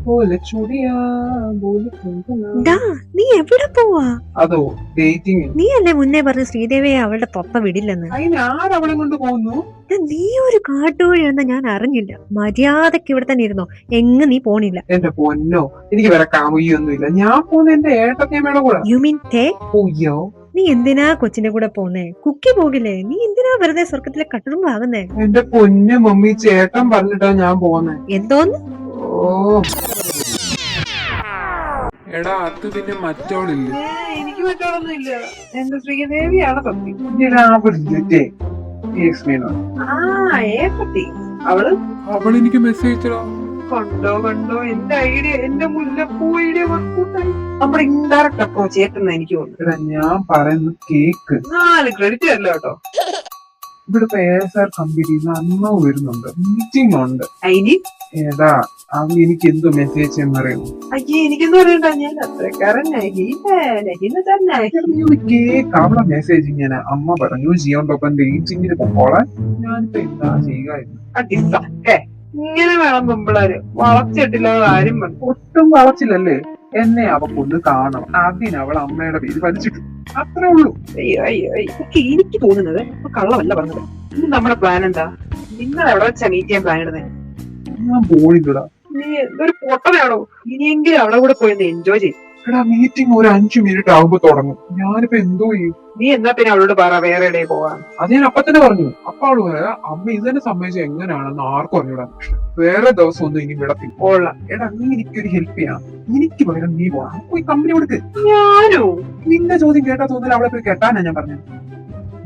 പോലെ ചുടിയാ പോലെ കുങ്കുമം. ഡാ, നീ എവിടെ പോവാ? അതോ ഡേറ്റിംഗ്. നീ അല്ലേ മുന്നേ പറഞ്ഞ ശ്രീദേവിയെ അവളുടെ പപ്പ വിടില്ലെന്ന്? അതിന് ആരവളെ കൊണ്ട് പോകുന്നു? നീ ഒരു കാട്ടുവഴിയാണെന്ന് ഞാൻ അറിഞ്ഞില്ല. മര്യാദക്ക് ഇവിടെ തന്നെ ഇരുന്നോ, എങ്ങ് നീ പോണില്ല. എന്റെ പൊന്നോ, എനിക്ക് വേറെ കാമുകിയൊന്നുമില്ല. ഞാൻ പോകുന്ന എന്റെ ഏട്ടത്തിയമ്മയുടെ കൂടെ. യു മീൻ തേ? ഓയ്യോ, നീ എന്തിനാ കൊച്ചിന്റെ കൂടെ പോന്നേ? കുക്കി പോകില്ലേ? നീ എന്തിനാ വെറുതെ സ്വർഗത്തിലെ കട്ടുറുമ്പാകുന്നേ? എന്റെ പൊന്നു മമ്മി, ചേട്ടൻ പറഞ്ഞിട്ടാ ഞാൻ പോകുന്നേ. എന്തോന്ന്? ഓ എടാ, അത് പിന്നെ മറ്റോളില്ല. എനിക്ക് മറ്റോളൊന്നും ഇല്ല. എന്റെ ശ്രീദേവിയാണ് അവളെനിക്ക് മെസ്സേജ് അയച്ചടാ. കണ്ടോ എന്റെ ഐഡിയ, എന്റെ മുല്ലപ്പൂ ഐഡിയ വർക്കൂട്ടായി. നമ്മുടെ ഇൻഡയറക്റ്റ് അപ്രോച്ച് ഏറ്റെന്ന് എനിക്ക് തോന്നുന്നു. ഞാൻ പറയുന്ന കേക്ക് 4 ക്രെഡിറ്റ് അല്ല കേട്ടോ. ഇവിടെ ASR കമ്പനിയിൽ അമ്മ വരുന്നുണ്ട്, മീറ്റിംഗ് ഉണ്ട്. അതിന് ഏതാ അവ എനിക്ക് എന്തോ മെസ്സേജ് എന്നറിയാം. അയ്യേ, എനിക്കൊന്നും അറിയണ്ട. ഞാൻ അത്രക്കാരനായി കേക്ക് അവളെ മെസ്സേജ് ഇങ്ങനെ അമ്മ പറഞ്ഞു ജിയോണ്ടൊപ്പം ഡേറ്റിങ്ങിന് പോളാൻ. ഞാനിപ്പോ എന്താ ചെയ്യുക? ഇങ്ങനെ വേണം പെമ്പിളാര്. വളച്ചിട്ടില്ലാതെ കാര്യം പറഞ്ഞു. ഒട്ടും വളച്ചില്ലല്ലേ. എന്നെ അവക്കൊന്ന് കാണണം. അതിനവൾ അമ്മയുടെ പേര് വലിച്ചിട്ടു, അത്രേ ഉള്ളൂ. എനിക്ക് തോന്നുന്നത് കള്ളമല്ല പറഞ്ഞത്. ഇനി നമ്മുടെ പ്ലാൻ എന്താ? നിങ്ങൾ എവിടെ വെച്ചാ മീറ്റ് ചെയ്യാൻ പ്ലാൻ ഇടുന്നത്? ഞാൻ പോണില്ലടാ. നീ എന്തൊരു പൊട്ടനാണോ? ഇനിയെങ്കിലും അവിടെ കൂടെ പോയി എൻജോയ് ചെയ്യും. എടാ, മീറ്റിംഗ് ഒരു 5 മിനിറ്റ് ആകുമ്പോ തുടങ്ങും. ഞാനിപ്പോ എന്തോ ചെയ്യും? നീ എന്നാ പിന്നെ അവളോട് പറ വേറെ എവിടെ പോവാൻ. അത് ഞാൻ അപ്പൊ തന്നെ പറഞ്ഞു. അപ്പൊ അവള് പറയാ അമ്മ ഇതിനെ സംബന്ധിച്ച് എങ്ങനെയാണെന്ന് ആർക്കും അറിഞ്ഞൂടാ. വേറെ ദിവസം ഒന്നും ഇനി വിടത്തില്ല. എടാ, നീ എനിക്കൊരു ഹെൽപ്പ് ചെയ്യണം. എനിക്ക് പകരം നീ പോണം. പോയി കമ്പനി കൊടുക്ക്. ഞാനോ? നിന്റെ ചോദ്യം കേട്ടാ തോന്നില്ല അവളെ പോയി കെട്ടാനാ ഞാൻ പറഞ്ഞത്.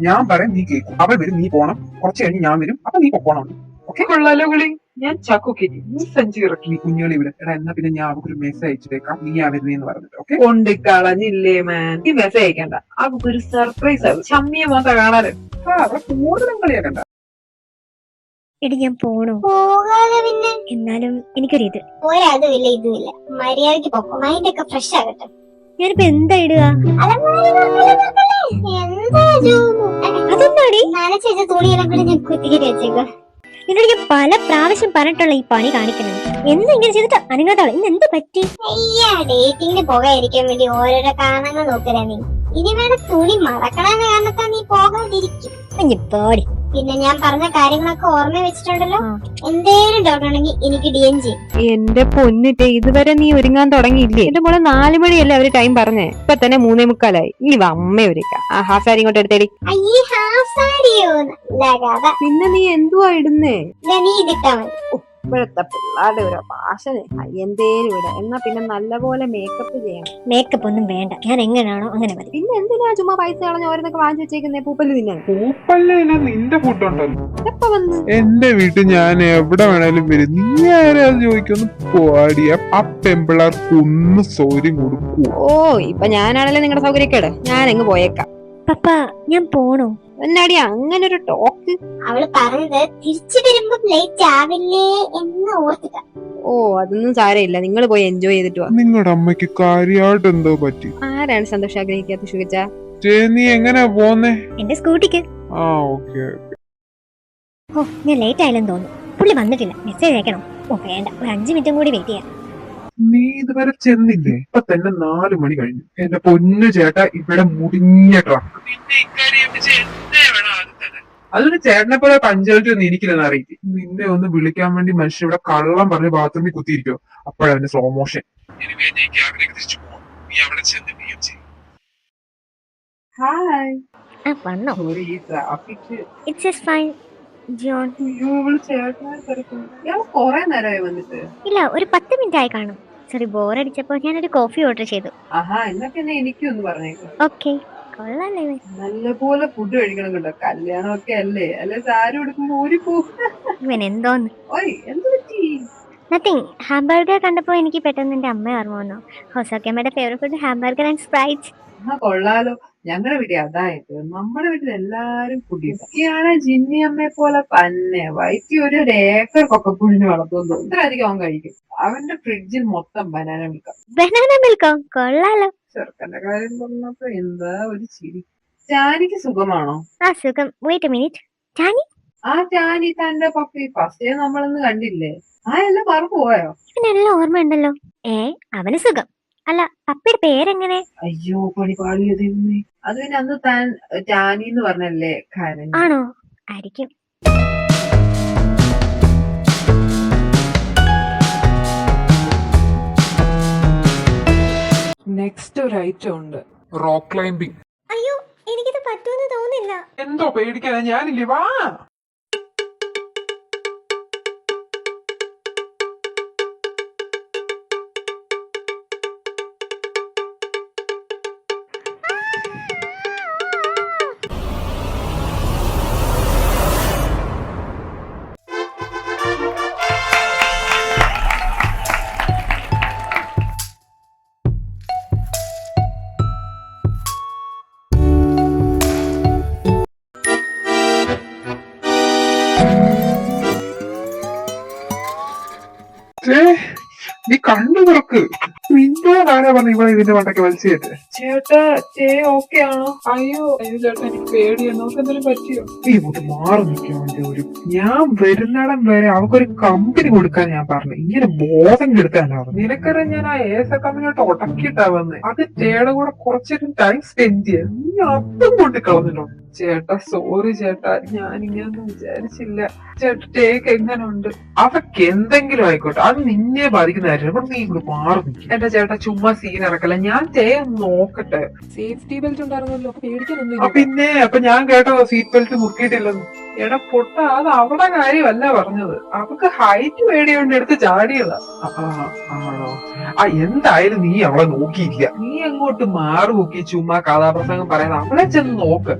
ഞാൻ പറയാം, നീ കേൾക്കും. അവൾ വരും, നീ പോണം. കുറച്ച് കഴിഞ്ഞ് ഞാൻ വരും, അപ്പൊ നീ പോണം. ഓക്കെ? കൊള്ളാലോ വിളി. ഞാൻ ചക്കുക്കി, നീ സഞ്ചി ഇറക്കി. നീ കുഞ്ഞുകളി ഇവിടെ. എടാ, എന്നാ പിന്നെ ഞാൻ അവക്കൊരു മെസ്സേജ് അയച്ചിട്ടേക്കാം, നീ ആ വരുന്നേന്ന് പറഞ്ഞിട്ട്. ഓക്കെ? കൊണ്ട് കളഞ്ഞില്ലേ മാൻ. ഈ മെസ്സേജ് അയക്കണ്ട. അവക്കൊരു സർപ്രൈസ് ആവും. ചമ്മിയെ മാത്രം കാണാറ്. കൂടുതലും കളിയാക്കണ്ട. എടി, ഞാൻ പോണോ? പോകാതെ പിന്നെ. എന്നാലും എനിക്കൊരിത്. ഒരതുമില്ല ഇതുമില്ല. മര്യാദക്ക് പൊക്കോ. മൈൻഡ് ഒക്കെ ഫ്രഷ് ആകട്ടെ. ഞാനിപ്പോ എന്താ ഇടുക? അതെന്താടി? നനച്ച തുണിയെല്ലാം കൂടി ഞാൻ കുത്തിക്കിട്ട് വെച്ചേക്കോ. എന്നോട് ഞാൻ പല പ്രാവശ്യം പറഞ്ഞിട്ടുള്ള ഈ പണി കാണിക്കുന്നത്. എന്ന് ഇങ്ങനെ ചെയ്തിട്ട് അനങ്ങാത്താളെ ഇന്ന് എന്ത് പറ്റി? അയ്യാ, ഡേറ്റിങ്ങിന് പോകാതിരിക്കാൻ വേണ്ടി ഓരോരോ കാരണങ്ങൾ നോക്കരാ നീ. ഇനി വേണം തുണി മടക്കണമെന്ന കാരണത്താ നീ പോകാതിരിക്കും. പാടി. പിന്നെ ഞാൻ പറഞ്ഞ കാര്യങ്ങളൊക്കെ ഓർമ്മ വെച്ചിട്ടുണ്ടല്ലോ. എന്തേലും ഡൗട്ട് ഉണ്ടെങ്കിൽ എനിക്ക് DM ചെയ്യും. എന്റെ പൊന്നിട്ട് ഇതുവരെ നീ ഒരുങ്ങാൻ തുടങ്ങിയില്ലേ? എന്റെ മോളെ 4 മണിയല്ലേ അവര് ടൈം പറഞ്ഞേ. ഇപ്പൊ തന്നെ 3:45. ഇനി അമ്മ ഒരുക്കാം. ആ ഹാഫ് സാരി ഇങ്ങോട്ട് എടുത്തേടി. അയ്യേ, ഹാഫ് സാരിയോ? നല്ല കഥ. പിന്നെ നീ എന്തുവാ ഇടുന്നേ? നീ ഇതിട്ടാ മതി. ഇപ്പോഴത്തെ പിള്ളേരുടെ ഒരു ഭാഷ എന്തേലും ഇട. എന്നാ പിന്നെ നല്ലപോലെ മേക്കപ്പ് ചെയ്യണം. മേക്കപ്പ് ഒന്നും വേണ്ട, ഞാൻ എങ്ങനെയാണോ അങ്ങനെ മതി. പിന്നെ എന്തിനാ ചുമ്മാ പൈസ കളഞ്ഞ ഓരോന്നൊക്കെ വാങ്ങിച്ചു വെച്ചേക്കുന്നേ? പൂപ്പല് തിന്നാൻ. പൂപ്പല്ല, നിന്റെ ഫുഡ് ഉണ്ടല്ലോ. എപ്പ വന്ന്? എന്റെ വീട്ടിൽ ഞാൻ എവിടെ വേണേലും വരും. നീ ആരാ ചോദിക്കൊന്ന് പോടിയ. ആ പെമ്പിള്ളാർക്കൊന്ന് സൗകര്യം കൊടുക്കൂ. ഓ, ഇപ്പൊ ഞാനാണല്ലേ നിങ്ങളുടെ സൗകര്യക്കേട്. ഞാൻ എങ്ങ് പോയേക്കാം. പപ്പ, ഞാൻ പോണോ? എന്നാടി അങ്ങനെ ഒരു ടോക്ക്? അവള് പറഞ്ഞത് തിരിച്ചു വരുമ്പോ ലേറ്റ് ആവില്ലേ എന്ന് ഓർത്തിട്ടാ. ഓ, അതൊന്നും സാരമില്ല. നിങ്ങൾ പോയി എൻജോയ് ചെയ്തിട്ട് വാ. നിങ്ങളുടെ അമ്മയ്ക്ക് കാര്യമായിട്ട് എന്തോ പറ്റി? ആരാണ് സന്തോഷം ആഗ്രഹിക്കാത്ത ഷുഗിച്ച? നീ എങ്ങനെയാ പോന്നേ? എന്റെ സ്കൂട്ടിക്ക്. ആ, ഓക്കെ. ഓ, ഞാൻ ലേറ്റ് ആയാലെന്ന് തോന്നുന്നു. പുള്ളി വന്നിട്ടില്ല. മെസ്സേജ് അയക്കണം. ഓ വേണ്ട, ഒരു 5 മിനിറ്റും കൂടി വെയിറ്റ് ചെയ്യാം. നീ ഇതുവരെ ചെന്നില്ലേ? ഇപ്പൊ തന്നെ 4 മണി കഴിഞ്ഞു. എന്റെ പൊന്നു ചേട്ടാ, ഇവിടെ മുടിഞ്ഞ ട്രക്ക്. അതൊരു ചേട്ടനെ പോലെ പഞ്ചായത്ത് ഒന്നും എനിക്കില്ലെന്ന് അറിയില്ല. നിന്നെ ഒന്ന് വിളിക്കാൻ വേണ്ടി മനുഷ്യൻ ഇവിടെ കള്ളം പറഞ്ഞ് ബാത്റൂമിൽ കുത്തിയിരിക്കോ. അപ്പോഴവന്റെ സ്ലോ മോഷൻ. ഹായ്. ആ വന്നോ? സോറി, ഈ traffic. It's just fine John. കൊറേ നേരമായി വന്നിട്ട്. ഇല്ല, ഒരു 10 മിനിറ്റ് ആയി കാണും. സോറി, ബോറടിച്ചപ്പോ ഞാനൊരു കോഫി ഓർഡർ ചെയ്തു. ആഹാ, എന്നാ പിന്നെ എനിക്കൊന്ന് പറഞ്ഞേക്കാം. ഓക്കെ, കൊള്ളാല്ലേ? നല്ലപോലെ ഫുഡ് കഴിക്കണം കേട്ടോ. കല്യാണമൊക്കെ അല്ലേ സാരി കൊടുക്കുമ്പോ ഊരിപ്പോ. ഇവൻ എന്തോന്ന്? ഓയ്, എന്ത് പറ്റി? നത്തിങ്. ഹാംബർഗർ കണ്ടപ്പോ എനിക്ക് പെട്ടെന്ന് എന്റെ അമ്മ ഓർമ്മ വന്നു. ഹോസോക്കമ്മയുടെ favourite food hamburger and Sprite. ആ, കൊള്ളാലോ. ഞങ്ങളുടെ വീട്ടിൽ അതായത് നമ്മുടെ വീട്ടിൽ എല്ലാരും കുട്ടിയാണ്. ജിന്നി അമ്മയെ പോലെ തന്നെ വൈറ്റി ഒരു ഏക്കർ കൊക്കപ്പുഴിന് വളർത്തുന്നു. ഇത്രയധികം അവൻ കഴിക്കും. അവന്റെ ഫ്രിഡ്ജിൽ മൊത്തം ബനാന മിൽക്കാം. ബനാന മിൽക്കോ? കൊള്ളാലോ. ചെറുക്കന്റെ കാര്യം പറഞ്ഞപ്പോ എന്താ ഒരു ചിരി. ജാനിക്ക് സുഖമാണോ? ആ സുഖം. Wait A minute. ജാനി, ആ ജാനി തന്റെ പപ്പി ഫസ്റ്റ് നമ്മളൊന്ന് കണ്ടില്ലേ? ആ എല്ലാം മറന്നുപോയോ? ഇതിനെല്ലാം ഓർമ്മയുണ്ടല്ലോ. അവന് സുഖം. അല്ല, പപ്പിയുടെ പേരെങ്ങനെ? അയ്യോ പണിപാളിയത് അത് പിന്നെ അന്ന് താൻ ജാനി എന്ന് പറഞ്ഞല്ലേ കരഞ്ഞു. ആണോ? ആയിരിക്കും. നെക്സ്റ്റ് ഒരു ഐറ്റം ഉണ്ട്. Rock climbing. അയ്യോ, എനിക്കിത് പറ്റുമെന്ന് തോന്നില്ല. എന്തോ പേടിക്കാനാ, ഞാനില്ലേ, വാ. നീ കണ്ണു തുറക്ക്. നിന്നോട് ആരാ പറഞ്ഞു ഇവിടെ ഇതിന്റെ മണ്ടയ്ക്ക് വലിച്ചേറ്റ്? ചേട്ടാ ഓക്കെ ആണോ? അയ്യോ ചേട്ടാ എനിക്ക് പേടിയാ. നമുക്ക് എന്തെങ്കിലും പറ്റിയോ? നീ ഇങ്ങോട്ട് മാറി നിൽക്കാൻ ഒരു ഞാൻ വരുന്നിടം വരെ അവക്കൊരു കമ്പനി കൊടുക്കാൻ ഞാൻ പറഞ്ഞു. ഇങ്ങനെ ബോധം കെടുത്താനാ പറഞ്ഞു. നിനക്കറിയാം ഞാൻ ആ ഏസ കമ്പനിയോട്ട് ഉടക്കിയിട്ടാ വന്നേ. അത് ചേടെ കൂടെ കുറച്ചൊരു ടൈം സ്പെൻഡ് ചെയ്യാൻ നീ അതും കൊണ്ട് കളഞ്ഞിട്ടോ. ചേട്ടാ സോറി ചേട്ടാ, ഞാനിങ്ങനൊന്നും വിചാരിച്ചില്ല. ചേട്ടാ ടേക്ക് എങ്ങനെ ഉണ്ട്? അതൊക്കെ എന്തെങ്കിലും ആയിക്കോട്ടെ, അത് നിന്നെ ബാധിക്കുന്ന കാര്യം. നീ ഇവിടെ മാറി നിൽക്കും. എന്റെ ചേട്ടാ ചുമ്മാ സീൻ ഇറക്കല്ല, ഞാൻ നോക്കട്ടെ. സേഫ്റ്റി ബെൽറ്റ് ഉണ്ടായിരുന്നല്ലോ, പേടിക്കാനൊന്നും. പിന്നെ അപ്പൊ ഞാൻ കേട്ടോ സീറ്റ് ബെൽറ്റ് മുറുക്കിയിട്ടില്ലെന്ന്. എടാ പൊട്ട, അത് അവിടെ കാര്യമല്ല പറഞ്ഞത്. അവക്ക് ഹൈറ്റ് പേടിയോണ്ട് എടുത്ത് ചാടിയതാ. ആണോ? എന്തായാലും നീ അവളെ നോക്കിയില്ല. നീ അങ്ങോട്ട് മാറി നോക്കി ചുമ്മാ കഥാപ്രസംഗം പറയുന്നത്. അവളെ ചെന്ന് നോക്ക്.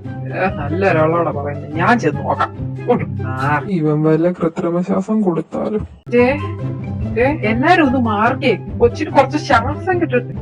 നല്ല ഒരാളോടെ പറയുന്നത്, ഞാൻ ചെന്ന് നോക്കാം. ഇവൻ വല്ല കൃത്രിമ ശ്വാസം കൊടുത്താലും. എല്ലാരും ഒന്ന് മാർക്കേ, കൊച്ചിന് കുറച്ച് ശ്വാസം കിട്ടട്ടെ.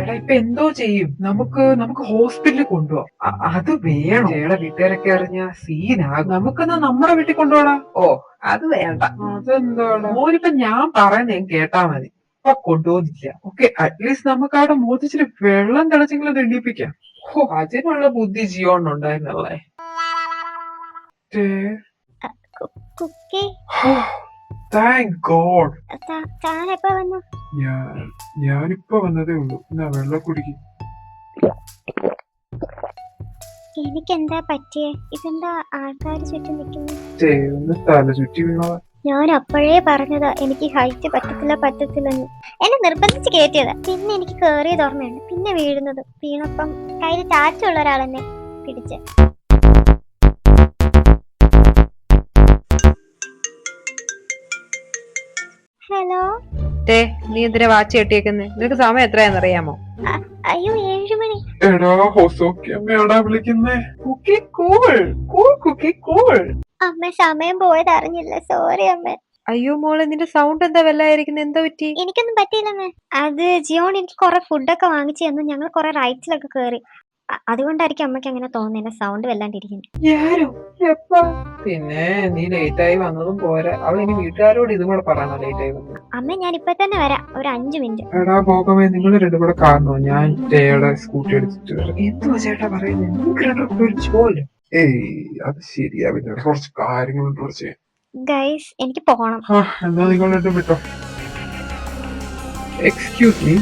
എടാ ഇപ്പൊ എന്തോ ചെയ്യും? നമുക്ക് ഹോസ്പിറ്റലിൽ കൊണ്ടുപോവാം. അത് വേണം. ചേടെ വീട്ടുകാരൊക്കെ അറിഞ്ഞ സീനാകും. നമുക്കെന്നാ നമ്മുടെ വീട്ടിൽ കൊണ്ടുപോടാ. ഓ അത് വേണ്ട. അതെന്താടാ? മോനിപ്പൊ ഞാൻ പറയുന്നേ കേട്ടാ മതി. ഇപ്പൊ കൊണ്ടുപോകുന്നില്ല. ഓക്കെ, അറ്റ്ലീസ്റ്റ് നമുക്ക് അവിടെ മോതിച്ചിട്ട് വെള്ളം തിളച്ചെങ്കിലും തെളിയിപ്പിക്കാം. ഓ അതിനുള്ള ബുദ്ധി ജിയോണ്ടുണ്ടായിരുന്നല്ലേ. Kuki, thank God. താൻ എപ്പോ വന്നു? ഞാനിപ്പോ വന്നതേ ഉള്ളൂ. എന്നാ വെള്ളം കുടിക്കും. എനിക്കെന്താ പറ്റിയേ? ഇതെന്താ ആൾക്കാർ ചുറ്റും നിൽക്കുന്നു? തല ചുറ്റി വീണതാ. ഞാൻ അപ്പോഴേ പറഞ്ഞതാ എനിക്ക് ഹൈറ്റ് പറ്റത്തില്ലെന്ന്. എന്നെ നിർബന്ധിച്ച് കയറ്റിയതാ. പിന്നെ എനിക്ക് കേറിയത് ഓർമ്മയുണ്ട്. പിന്നെ വീണപ്പം കയ്യിൽ ചാച്ചുള്ള ഒരാളെന്നെ പിടിച്ച്. ഹലോ. നീ എന്തിനാ വാച്ച് കെട്ടിയേക്കുന്നേ? നിനക്ക് സമയം എത്രയാണെന്നറിയാമോ? അയ്യോ 7 മണി. എടാ ഹൊസോക്കിയമ്മയാടാ വിളിക്കുന്നേ. Cookie cool cookie cool. അമ്മ സമയം പോയത് അറിഞ്ഞില്ല. സോറി അമ്മ. അയ്യോ മോളെ, നിന്റെ സൗണ്ട് എന്താ വല്ലായിരിക്കുന്നത്? എന്താ പറ്റി? എനിക്കൊന്നും പറ്റിയില്ലമ്മേ. അത് ജിയോൺ എനിക്ക് കുറെ ഫുഡൊക്കെ വാങ്ങിച്ചു തന്നു. ഞങ്ങൾ കുറെ റൈഡ്സിലൊക്കെ കേറി. അതുകൊണ്ടായിരിക്കും അമ്മയ്ക്ക് അങ്ങനെ തോന്നുന്നില്ല. സൗണ്ട് വല്ലാണ്ടിരിക്കുന്നു. പിന്നെ നീ ലേറ്റ് ആയി വന്നതും പോരാ, അവൾ ഇനി വീട്ടുകാരോട് ഇതും കൂടെ പറയണോ ലേറ്റ് ആയി വന്നത്? അമ്മ ഞാൻ ഇപ്പൊ തന്നെ വരാം, ഒരു 5 മിനിറ്റ്. എടാ പോകമേ, നിങ്ങൾ രണ്ടും കൂടെ കാണണോ? ഞാൻ ചേയുടെ സ്കൂട്ടി എടുത്തിട്ട് വരാം. എന്തുവാ ചേട്ടാ പറയുന്നത്? ഏയ് അത് ശരിയാവില്ല. കുറച്ച് കാര്യങ്ങളുണ്ട്. കുറച്ച് ഗൈസ് എനിക്ക് പോകണം. എന്നാ നിങ്ങൾ രണ്ടും വിട്ടോ. Excuse me,